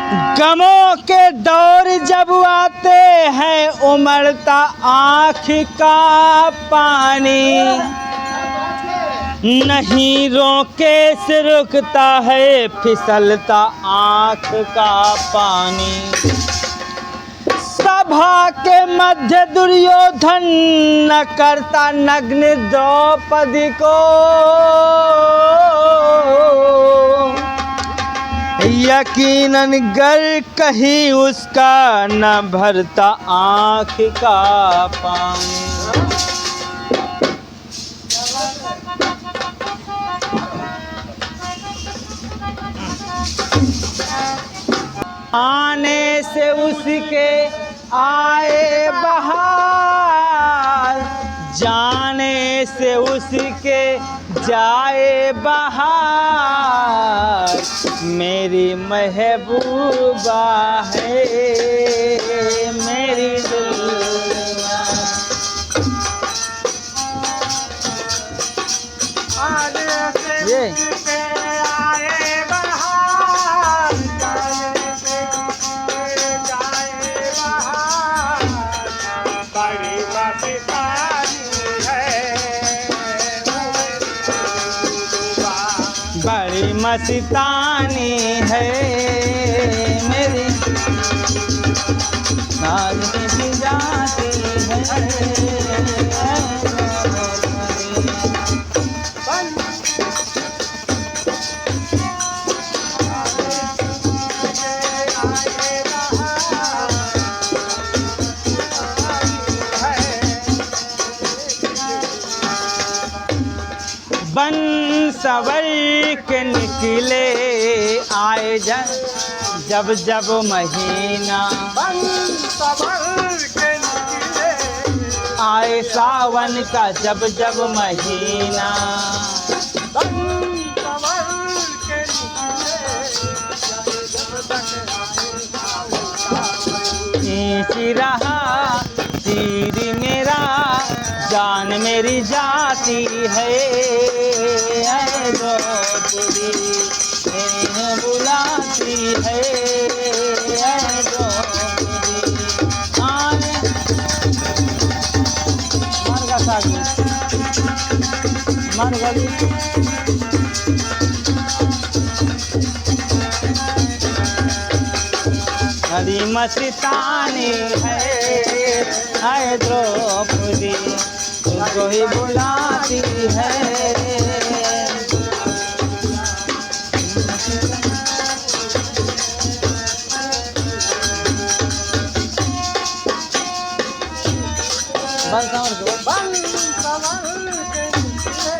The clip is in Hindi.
गमों के दौर जब आते हैं उमड़ता आँख का पानी, नहीं रोके से रुकता है फिसलता आँख का पानी। सभा के मध्य दुर्योधन न करता नग्न द्रौपदी को, यकीनन गर कहीं उसका न भरता आँख का पानी। आने से उसके आए बहार, जाने से उसके जाए बहार, मेरी महबूबा है मेरी दुल्हनिया। ये बड़ी मस्तानी है मेरी नाज की जाती है। बन सवर के निकले आए जब जब महीना, बन सवर के निकले आए सावन का जब जब महीना। बन सवर के निकले जब तक खींच रहा तीर मेरा जान मेरी जाती है, द्रौपदी इन्हें बुलाती है, द्रौपदी आने मर सागी मर गली। बड़ी मस्तानी है द्रौपदी, उसको ही बुलाती है। बन सवर के निकले